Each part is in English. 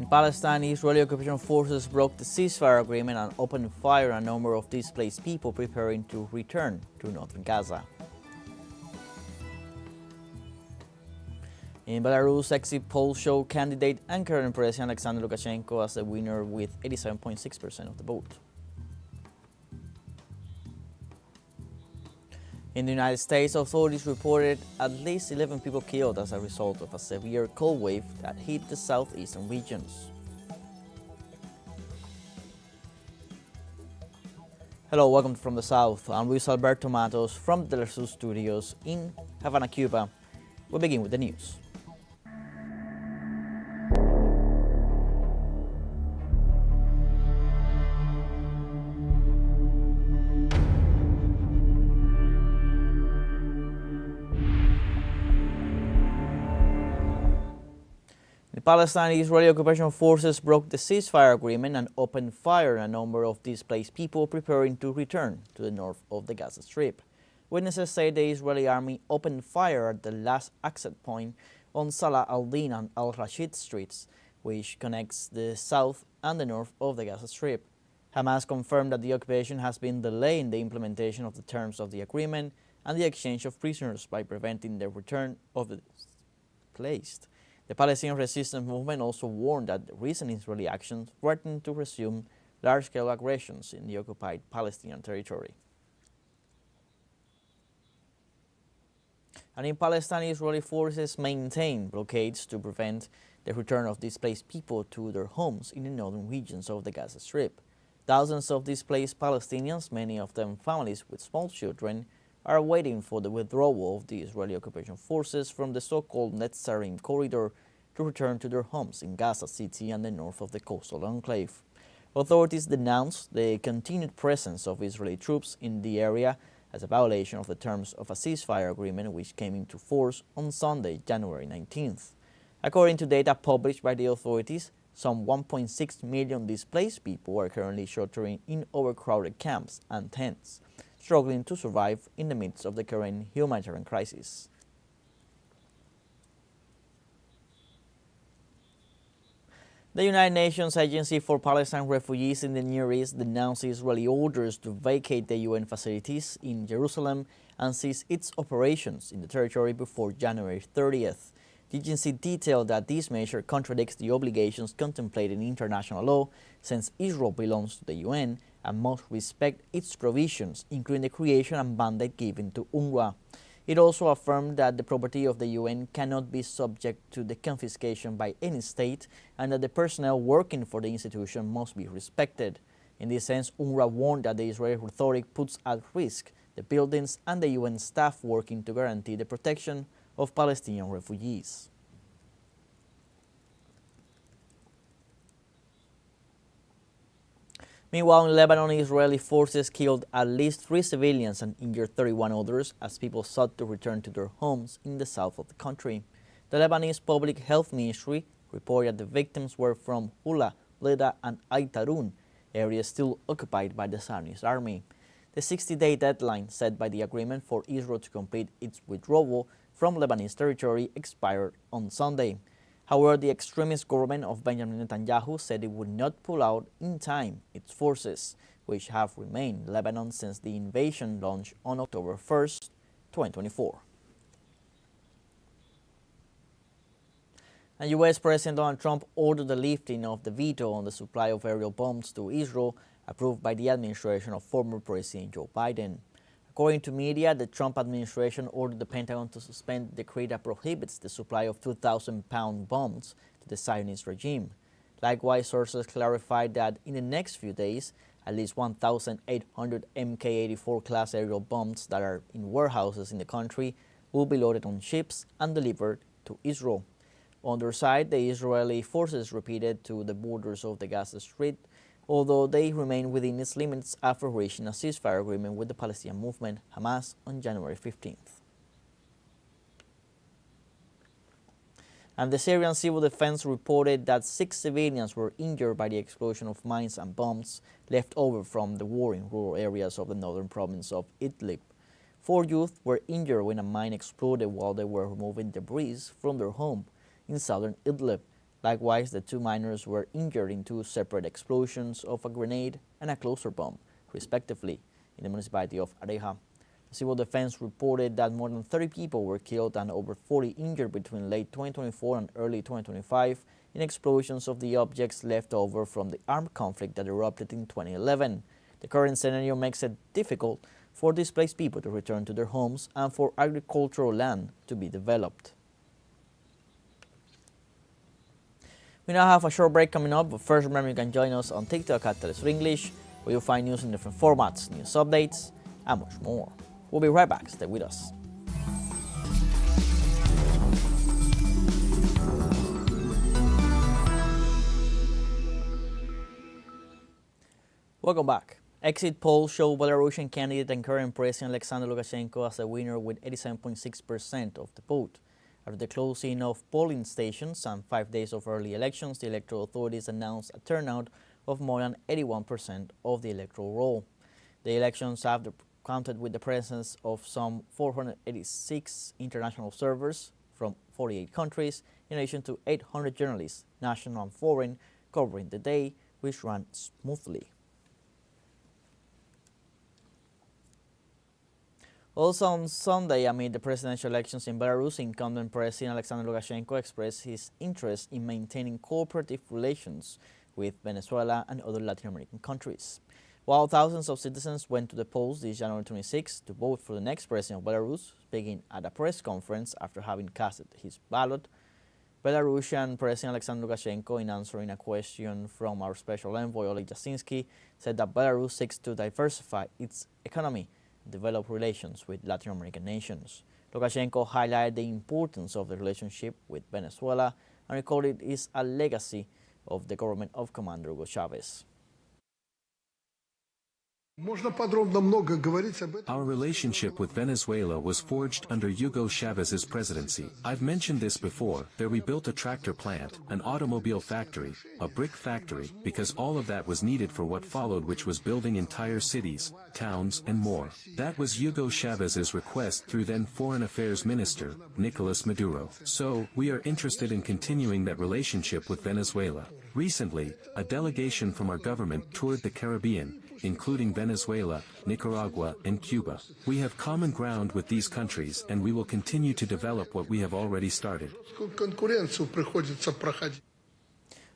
Palestine, Israeli occupation forces broke the ceasefire agreement and opened fire on a number of displaced people preparing to return to northern Gaza. In Belarus, exit polls show candidate and current President Alexander Lukashenko as the winner with 87.6% of the vote. In the United States, authorities reported at least 11 people killed as a result of a severe cold wave that hit the southeastern regions. Hello, welcome from the South. I'm Luis Alberto Matos from the teleSUR studios in Havana, Cuba. We'll begin with the news. The Palestine-Israeli occupation forces broke the ceasefire agreement and opened fire on a number of displaced people preparing to return to the north of the Gaza Strip. Witnesses say the Israeli army opened fire at the last exit point on Salah al-Din and al-Rashid streets, which connects the south and the north of the Gaza Strip. Hamas confirmed that the occupation has been delaying the implementation of the terms of the agreement and the exchange of prisoners by preventing the return of the displaced. The Palestinian resistance movement also warned that the recent Israeli actions threaten to resume large-scale aggressions in the occupied Palestinian territory. And in Palestine, Israeli forces maintain blockades to prevent the return of displaced people to their homes in the northern regions of the Gaza Strip. Thousands of displaced Palestinians, many of them families with small children, are waiting for the withdrawal of the Israeli occupation forces from the so-called Netzarim corridor to return to their homes in Gaza City and the north of the coastal enclave. Authorities denounced the continued presence of Israeli troops in the area as a violation of the terms of a ceasefire agreement which came into force on Sunday, January 19th. According to data published by the authorities, some 1.6 million displaced people are currently sheltering in overcrowded camps and tents, struggling to survive in the midst of the current humanitarian crisis. The United Nations Agency for Palestine Refugees in the Near East denounced Israeli orders to vacate the UN facilities in Jerusalem and cease its operations in the territory before January 30th. The agency detailed that this measure contradicts the obligations contemplated in international law, since Israel belongs to the UN and must respect its provisions, including the creation and mandate given to UNRWA. It also affirmed that the property of the UN cannot be subject to the confiscation by any state and that the personnel working for the institution must be respected. In this sense, UNRWA warned that the Israeli rhetoric puts at risk the buildings and the UN staff working to guarantee the protection of Palestinian refugees. Meanwhile, in Lebanon, Israeli forces killed at least 3 civilians and injured 31 others as people sought to return to their homes in the south of the country. The Lebanese Public Health Ministry reported that the victims were from Hula, Leda, and Aitarun, areas still occupied by the Zionist army. The 60-day deadline set by the agreement for Israel to complete its withdrawal from Lebanese territory expired on Sunday. However, the extremist government of Benjamin Netanyahu said it would not pull out in time its forces, which have remained in Lebanon since the invasion launched on October 1st, 2024. And U.S. President Donald Trump ordered the lifting of the veto on the supply of aerial bombs to Israel approved by the administration of former President Joe Biden. According to media, the Trump administration ordered the Pentagon to suspend the decree that prohibits the supply of 2,000-pound bombs to the Zionist regime. Likewise, sources clarified that in the next few days, at least 1,800 Mk-84 class aerial bombs that are in warehouses in the country will be loaded on ships and delivered to Israel. On their side, the Israeli forces repeated to the borders of the Gaza Strip, although they remain within its limits after reaching a ceasefire agreement with the Palestinian movement, Hamas, on January 15th. And the Syrian Civil Defense reported that 6 civilians were injured by the explosion of mines and bombs left over from the war in rural areas of the northern province of Idlib. 4 youth were injured when a mine exploded while they were removing debris from their home in southern Idlib. Likewise, the two miners were injured in two separate explosions of a grenade and a cluster bomb, respectively, in the municipality of Areja. The civil defense reported that more than 30 people were killed and over 40 injured between late 2024 and early 2025 in explosions of the objects left over from the armed conflict that erupted in 2011. The current scenario makes it difficult for displaced people to return to their homes and for agricultural land to be developed. We now have a short break coming up, but first remember you can join us on TikTok at teleSUR English, where you'll find news in different formats, news updates, and much more. We'll be right back. Stay with us. Welcome back. Exit polls show Belarusian candidate and current President Alexander Lukashenko as a winner with 87.6% of the vote. After the closing of polling stations and 5 days of early elections, the electoral authorities announced a turnout of more than 81% of the electoral roll. The elections have counted with the presence of some 486 international observers from 48 countries, in addition to 800 journalists, national and foreign, covering the day, which ran smoothly. Also on Sunday, amid the presidential elections in Belarus, incumbent President Alexander Lukashenko expressed his interest in maintaining cooperative relations with Venezuela and other Latin American countries. While thousands of citizens went to the polls this January 26 to vote for the next president of Belarus, speaking at a press conference after having cast his ballot, Belarusian President Alexander Lukashenko, in answering a question from our special envoy Oleg Jasinski, said that Belarus seeks to diversify its economy, develop relations with Latin American nations. Lukashenko highlighted the importance of the relationship with Venezuela and recalled it is a legacy of the government of Commander Hugo Chavez. Our relationship with Venezuela was forged under Hugo Chavez's presidency. I've mentioned this before. There we built a tractor plant, an automobile factory, a brick factory, because all of that was needed for what followed, which was building entire cities, towns, and more. That was Hugo Chavez's request through then Foreign Affairs Minister, Nicolas Maduro. So, we are interested in continuing that relationship with Venezuela. Recently, a delegation from our government toured the Caribbean, including Venezuela, Nicaragua, and Cuba. We have common ground with these countries and we will continue to develop what we have already started.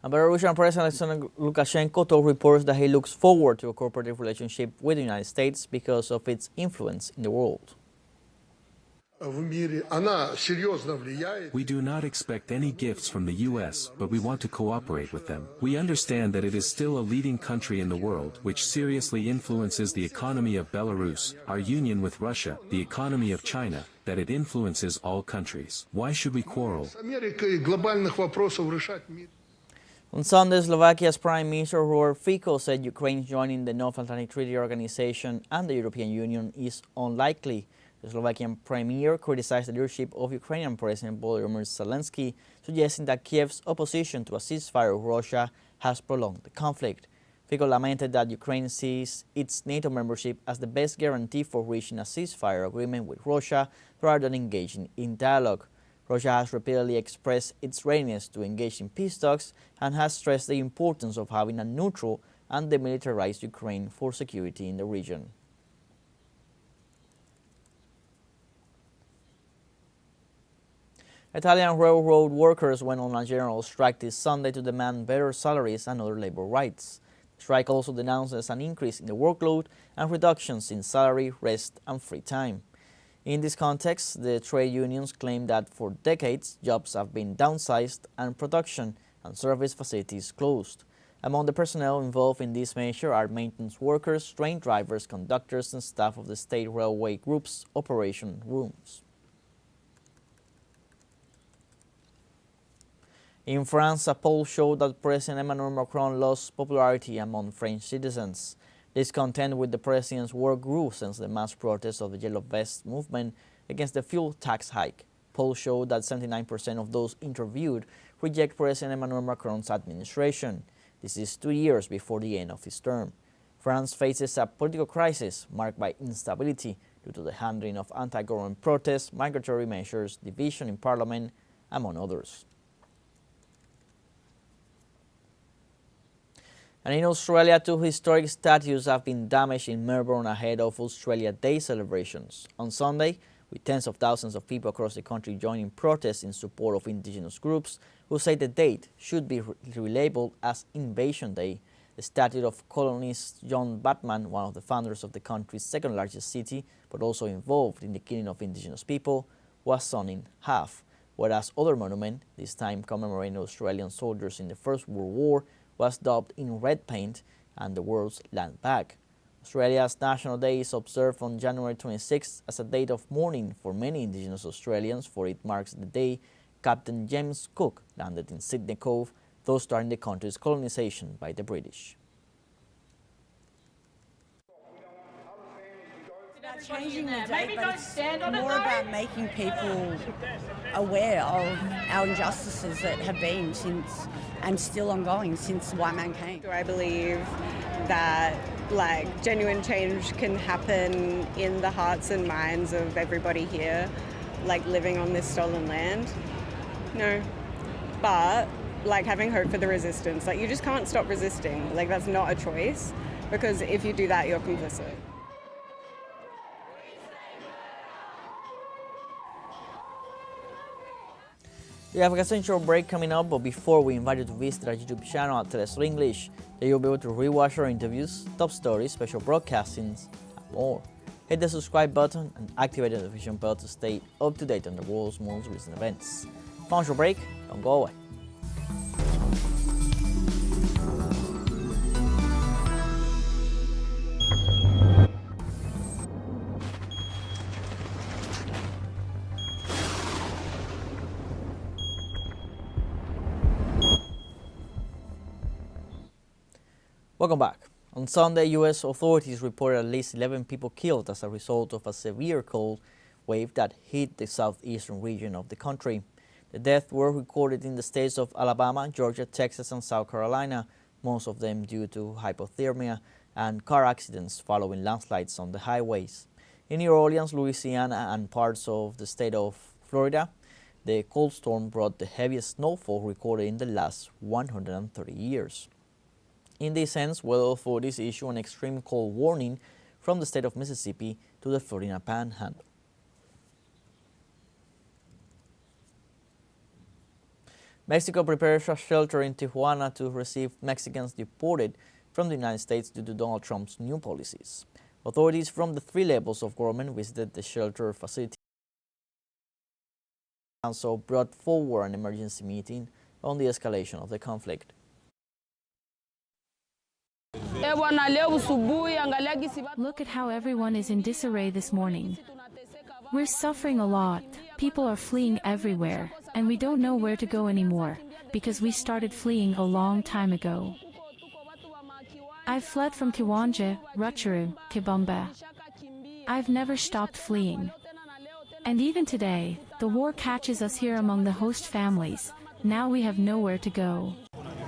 Belarusian President Alexander Lukashenko told reporters that he looks forward to a cooperative relationship with the United States because of its influence in the world. We do not expect any gifts from the U.S., but we want to cooperate with them. We understand that it is still a leading country in the world, which seriously influences the economy of Belarus, our union with Russia, the economy of China, that it influences all countries. Why should we quarrel? On Sunday, Slovakia's Prime Minister Robert Fico said Ukraine joining the North Atlantic Treaty Organization and the European Union is unlikely. The Slovakian Premier criticized the leadership of Ukrainian President Volodymyr Zelensky, suggesting that Kiev's opposition to a ceasefire with Russia has prolonged the conflict. Fico lamented that Ukraine sees its NATO membership as the best guarantee for reaching a ceasefire agreement with Russia rather than engaging in dialogue. Russia has repeatedly expressed its readiness to engage in peace talks and has stressed the importance of having a neutral and demilitarized Ukraine for security in the region. Italian railroad workers went on a general strike this Sunday to demand better salaries and other labor rights. The strike also denounces an increase in the workload and reductions in salary, rest, and free time. In this context, the trade unions claim that for decades, jobs have been downsized and production and service facilities closed. Among the personnel involved in this measure are maintenance workers, train drivers, conductors, and staff of the state railway group's operation rooms. In France, a poll showed that President Emmanuel Macron lost popularity among French citizens. Discontent with the president's work grew since the mass protests of the Yellow Vest movement against the fuel tax hike. Polls showed that 79% of those interviewed reject President Emmanuel Macron's administration. This is 2 years before the end of his term. France faces a political crisis marked by instability due to the handling of anti-government protests, migratory measures, division in parliament, among others. And in Australia, 2 historic statues have been damaged in Melbourne ahead of Australia Day celebrations. On Sunday, with tens of thousands of people across the country joining protests in support of Indigenous groups who say the date should be relabeled as Invasion Day. The statue of colonist John Batman, one of the founders of the country's second largest city, but also involved in the killing of Indigenous people, was sawn in half, whereas other monument, this time commemorating Australian soldiers in the First World War, was daubed in red paint and the world's land back. Australia's National Day is observed on January 26 as a date of mourning for many Indigenous Australians, for it marks the day Captain James Cook landed in Sydney Cove, thus starting the country's colonisation by the British. Changing the date, but it's more about making people aware of our injustices that have been since and still ongoing since white man came. I believe that genuine change can happen in the hearts and minds of everybody here, living on this stolen land. No, but having hope for the resistance. You just can't stop resisting. That's not a choice, because if you do that, you're complicit. We have a essential break coming up, but before we invite you to visit our YouTube channel at teleSUR English, there you'll be able to rewatch our interviews, top stories, special broadcastings, and more. Hit the subscribe button and activate the notification bell to stay up to date on the world's most recent events. Commercial break, don't go away. Welcome back. On Sunday, U.S. authorities reported at least 11 people killed as a result of a severe cold wave that hit the southeastern region of the country. The deaths were recorded in the states of Alabama, Georgia, Texas, and South Carolina, most of them due to hypothermia and car accidents following landslides on the highways. In New Orleans, Louisiana, and parts of the state of Florida, the cold storm brought the heaviest snowfall recorded in the last 130 years. In this sense, weather authorities issue an extreme cold warning from the state of Mississippi to the Florida Panhandle. Mexico prepares a shelter in Tijuana to receive Mexicans deported from the United States due to Donald Trump's new policies. Authorities from the 3 levels of government visited the shelter facility and also brought forward an emergency meeting on the escalation of the conflict. Look at how everyone is in disarray this morning. We're suffering a lot. People are fleeing everywhere, and we don't know where to go anymore, because we started fleeing a long time ago. I've fled from Kiwanja, Rutshuru, Kibumba. I've never stopped fleeing. And even today, the war catches us here among the host families. Now we have nowhere to go.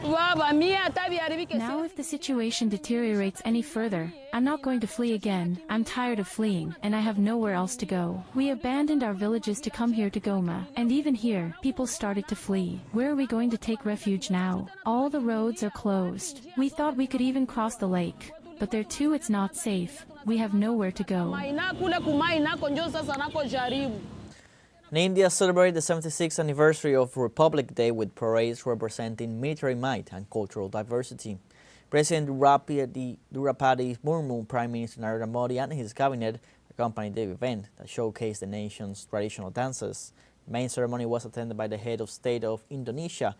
Now if the situation deteriorates any further, I'm not going to flee again. I'm tired of fleeing, and I have nowhere else to go. We abandoned our villages to come here to Goma, and even here, people started to flee. Where are we going to take refuge now? All the roads are closed. We thought we could even cross the lake, but there too it's not safe. We have nowhere to go. And India celebrated the 76th anniversary of Republic Day with parades representing military might and cultural diversity. President Draupadi Murmu, Prime Minister Narendra Modi and his cabinet accompanied the event that showcased the nation's traditional dances. The main ceremony was attended by the head of state of Indonesia,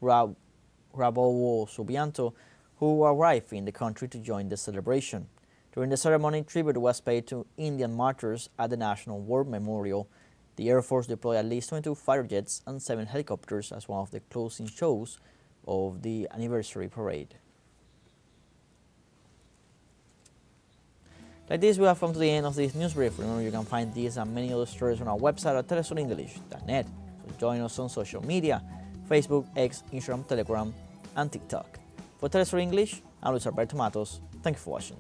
Prabowo Subianto, who arrived in the country to join the celebration. During the ceremony, tribute was paid to Indian martyrs at the National War Memorial. The Air Force deployed at least 22 fighter jets and 7 helicopters as one of the closing shows of the anniversary parade. Like this, we have come to the end of this news brief. Remember, you can find these and many other stories on our website at telesurenglish.net. So join us on social media, Facebook, X, Instagram, Telegram, and TikTok. For teleSUR English, I'm Luis Alberto Matos. Thank you for watching.